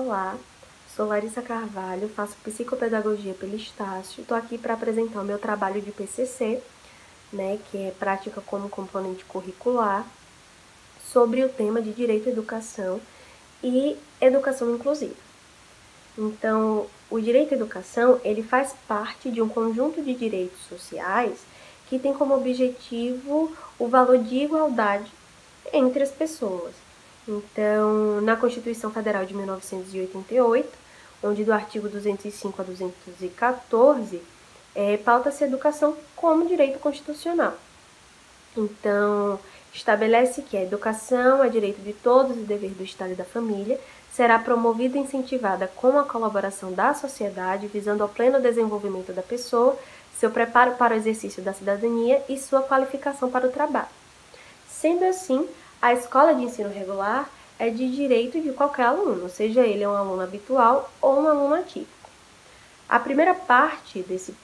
Olá, sou Larissa Carvalho, faço psicopedagogia pelo Estácio. Estou aqui para apresentar o meu trabalho de PCC, que é prática como componente curricular, sobre o tema de direito à educação e educação inclusiva. Então, o direito à educação, ele faz parte de um conjunto de direitos sociais que tem como objetivo o valor de igualdade entre as pessoas. Então, na Constituição Federal de 1988, onde do artigo 205 a 214, pauta-se a educação como direito constitucional. Então, estabelece que a educação é direito de todos e dever do Estado e da família, será promovida e incentivada com a colaboração da sociedade, visando ao pleno desenvolvimento da pessoa, seu preparo para o exercício da cidadania e sua qualificação para o trabalho. Sendo assim, a escola de ensino regular é de direito de qualquer aluno, seja ele um aluno habitual ou um aluno atípico. A primeira parte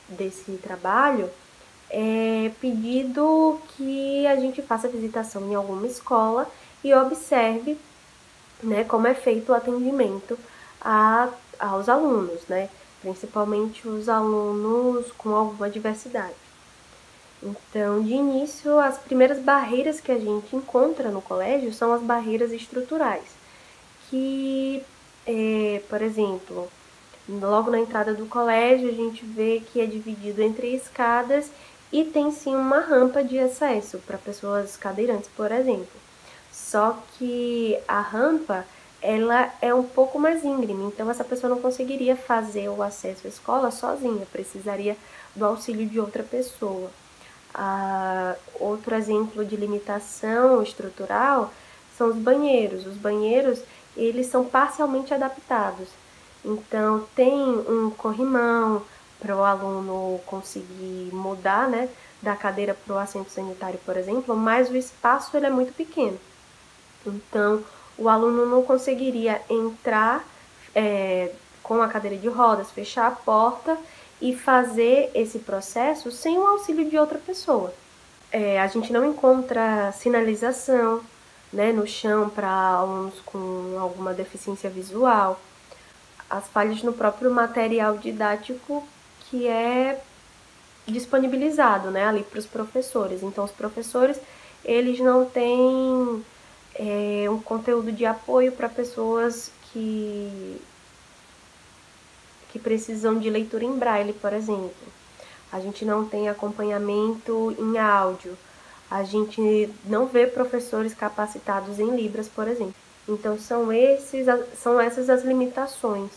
desse trabalho é pedido que a gente faça visitação em alguma escola e observe, como é feito o atendimento aos alunos, principalmente os alunos com alguma diversidade. Então, de início, as primeiras barreiras que a gente encontra no colégio são as barreiras estruturais, que, por exemplo, logo na entrada do colégio, a gente vê que é dividido entre escadas e tem sim uma rampa de acesso para pessoas cadeirantes, por exemplo. Só que a rampa, ela é um pouco mais íngreme, então essa pessoa não conseguiria fazer o acesso à escola sozinha, precisaria do auxílio de outra pessoa. Outro exemplo de limitação estrutural são os banheiros. Os banheiros, eles são parcialmente adaptados. Então, tem um corrimão para o aluno conseguir mudar, da cadeira para o assento sanitário, por exemplo, mas o espaço ele é muito pequeno. Então, o aluno não conseguiria entrar com a cadeira de rodas, fechar a porta e fazer esse processo sem o auxílio de outra pessoa. A gente não encontra sinalização, no chão para alunos com alguma deficiência visual, as falhas no próprio material didático que é disponibilizado, ali para os professores. Então, os professores, eles não têm um conteúdo de apoio para pessoas que precisam de leitura em braille, por exemplo. A gente não tem acompanhamento em áudio. A gente não vê professores capacitados em Libras, por exemplo. Então, são essas as limitações,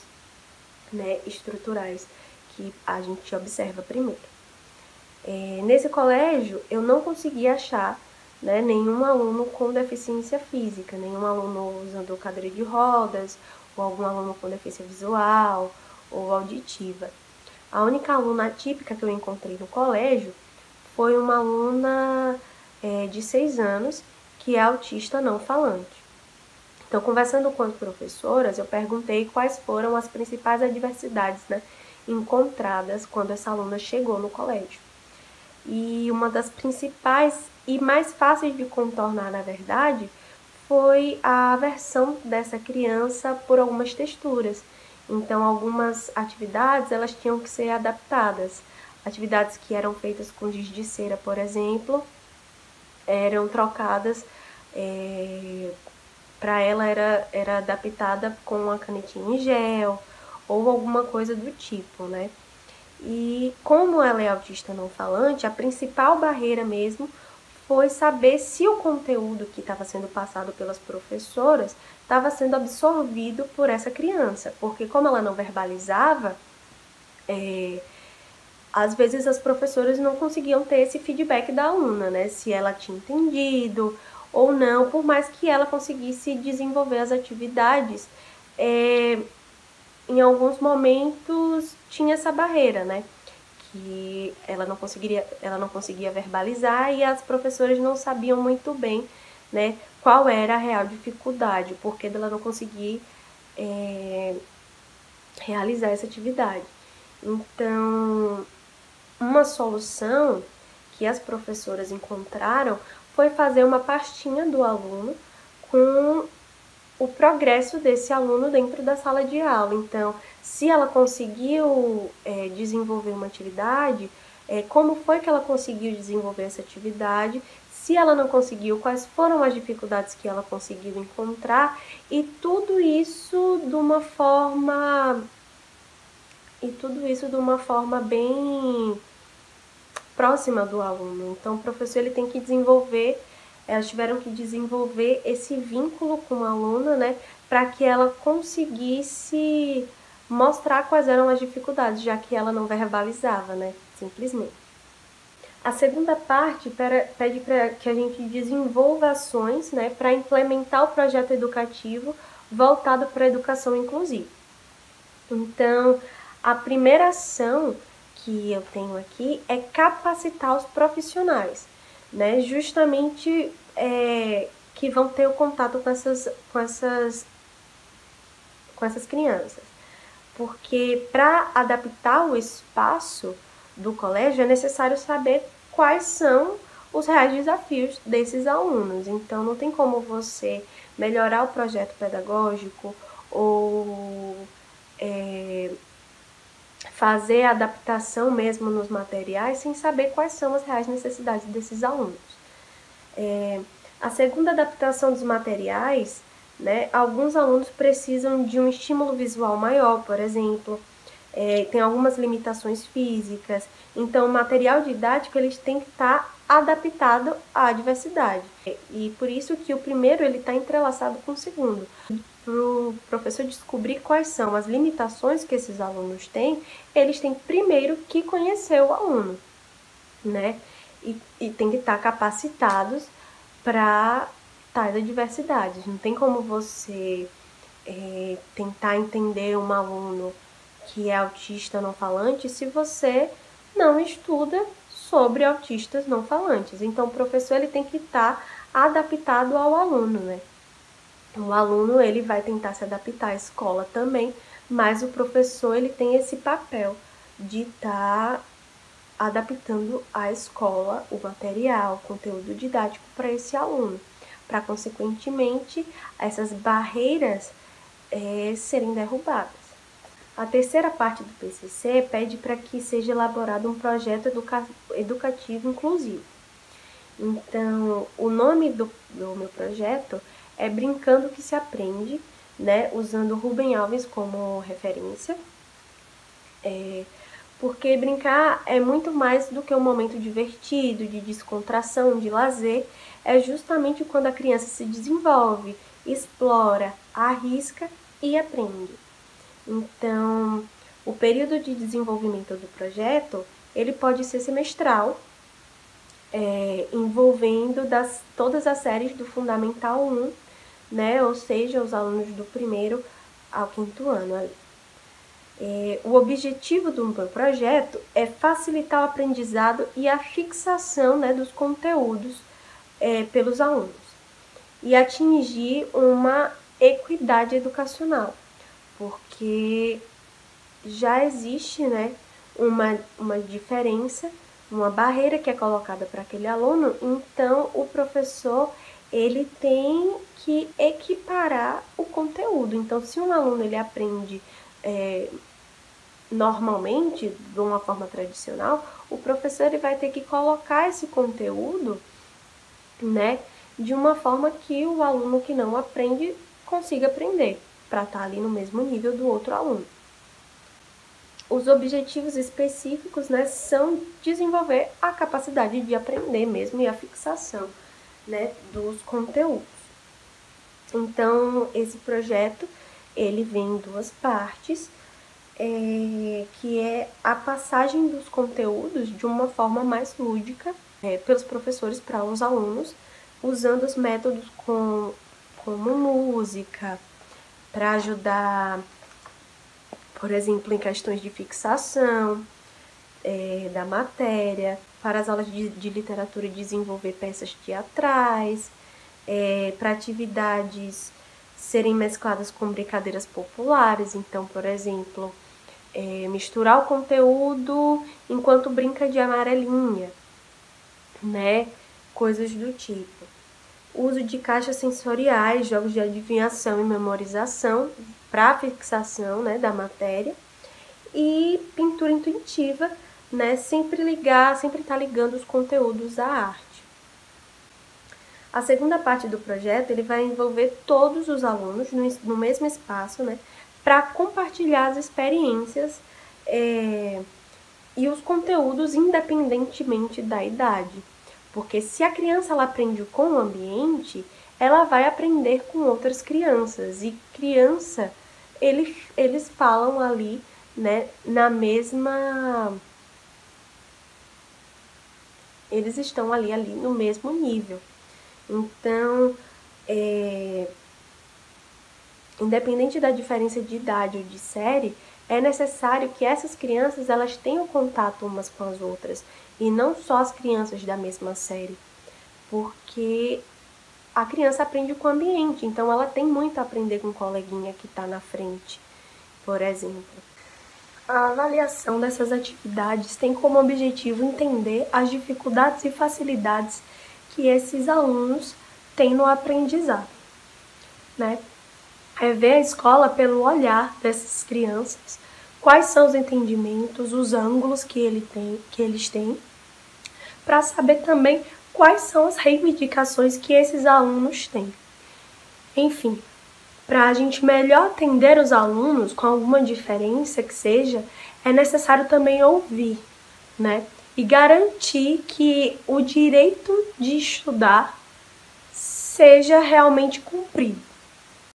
estruturais que a gente observa primeiro. Nesse colégio, eu não consegui achar nenhum aluno com deficiência física, nenhum aluno usando cadeira de rodas, ou algum aluno com deficiência visual ou auditiva. A única aluna atípica que eu encontrei no colégio foi uma aluna de 6 anos que é autista não falante. Então, conversando com as professoras, eu perguntei quais foram as principais adversidades encontradas quando essa aluna chegou no colégio. E uma das principais e mais fáceis de contornar, na verdade, foi a aversão dessa criança por algumas texturas. Então, algumas atividades, elas tinham que ser adaptadas. Atividades que eram feitas com giz de cera, por exemplo, eram trocadas, para ela era adaptada com a canetinha em gel ou alguma coisa do tipo, E como ela é autista não falante, a principal barreira mesmo foi saber se o conteúdo que estava sendo passado pelas professoras estava sendo absorvido por essa criança, porque como ela não verbalizava, às vezes as professoras não conseguiam ter esse feedback da aluna, se ela tinha entendido ou não, por mais que ela conseguisse desenvolver as atividades, em alguns momentos tinha essa barreira, que ela não conseguia verbalizar e as professoras não sabiam muito bem, qual era a real dificuldade, o porquê dela não conseguir realizar essa atividade. Então, uma solução que as professoras encontraram foi fazer uma pastinha do aluno com o progresso desse aluno dentro da sala de aula. Então, se ela conseguiu desenvolver uma atividade, como foi que ela conseguiu desenvolver essa atividade, se ela não conseguiu, quais foram as dificuldades que ela conseguiu encontrar, e tudo isso de uma forma bem próxima do aluno. Então, o professor ele tem que desenvolver, elas tiveram que desenvolver esse vínculo com a aluna, né, para que ela conseguisse mostrar quais eram as dificuldades, já que ela não verbalizava, né, simplesmente. A segunda parte pede para que a gente desenvolva ações, né, para implementar o projeto educativo voltado para a educação inclusiva. Então, a primeira ação que eu tenho aqui é capacitar os profissionais, né? Justamente que vão ter o contato com essas crianças. Porque para adaptar o espaço do colégio é necessário saber quais são os reais desafios desses alunos. Então, não tem como você melhorar o projeto pedagógico ou fazer a adaptação mesmo nos materiais sem saber quais são as reais necessidades desses alunos. A segunda adaptação dos materiais, né, alguns alunos precisam de um estímulo visual maior, por exemplo, tem algumas limitações físicas, então o material didático ele tem que estar adaptado à diversidade. E por isso que o primeiro ele está entrelaçado com o segundo. Para o professor descobrir quais são as limitações que esses alunos têm, eles têm primeiro que conhecer o aluno, né? E tem que estar capacitados para tais adversidades. Não tem como você tentar entender um aluno que é autista não falante se você não estuda sobre autistas não falantes. Então, o professor ele tem que estar adaptado ao aluno, né? O aluno ele vai tentar se adaptar à escola também, mas o professor ele tem esse papel de estar adaptando à escola o material, o conteúdo didático para esse aluno, para consequentemente essas barreiras serem derrubadas. A terceira parte do PCC pede para que seja elaborado um projeto educativo inclusivo. Então, o nome do meu projeto é Brincando que se Aprende, né, usando Rubem Alves como referência, porque brincar é muito mais do que um momento divertido, de descontração, de lazer, é justamente quando a criança se desenvolve, explora, arrisca e aprende. Então, o período de desenvolvimento do projeto, ele pode ser semestral, envolvendo todas as séries do Fundamental 1, né? Ou seja, os alunos do 1º ao 5º ano ali. O objetivo do meu projeto é facilitar o aprendizado e a fixação, né, dos conteúdos pelos alunos e atingir uma equidade educacional, porque já existe, né, uma diferença, uma barreira que é colocada para aquele aluno, então o professor ele tem que equiparar o conteúdo. Então, se um aluno ele aprende normalmente, de uma forma tradicional, o professor ele vai ter que colocar esse conteúdo, né, de uma forma que o aluno que não aprende consiga aprender, para estar ali no mesmo nível do outro aluno. Os objetivos específicos, né, são desenvolver a capacidade de aprender mesmo e a fixação, né, dos conteúdos. Então, esse projeto, ele vem em duas partes, que é a passagem dos conteúdos de uma forma mais lúdica pelos professores para os alunos, usando os métodos como música, para ajudar, por exemplo, em questões de fixação da matéria, para as aulas de literatura desenvolver peças teatrais, para atividades serem mescladas com brincadeiras populares. Então, por exemplo, misturar o conteúdo enquanto brinca de amarelinha, né? Coisas do tipo. uso de caixas sensoriais, jogos de adivinhação e memorização para fixação, né, da matéria, e pintura intuitiva, né, sempre estar ligando os conteúdos à arte. A segunda parte do projeto ele vai envolver todos os alunos no mesmo espaço, né, para compartilhar as experiências e os conteúdos independentemente da idade. Porque se a criança ela aprende com o ambiente, ela vai aprender com outras crianças. E criança, eles falam ali, né, na mesma... Eles estão ali no mesmo nível. Então, independente da diferença de idade ou de série, é necessário que essas crianças elas tenham contato umas com as outras, e não só as crianças da mesma série, porque a criança aprende com o ambiente, então ela tem muito a aprender com o coleguinha que está na frente, por exemplo. A avaliação dessas atividades tem como objetivo entender as dificuldades e facilidades que esses alunos têm no aprendizado, né? É ver a escola pelo olhar dessas crianças, quais são os entendimentos, os ângulos que eles têm, para saber também quais são as reivindicações que esses alunos têm. Enfim, para a gente melhor atender os alunos, com alguma diferença que seja, é necessário também ouvir, né? E garantir que o direito de estudar seja realmente cumprido.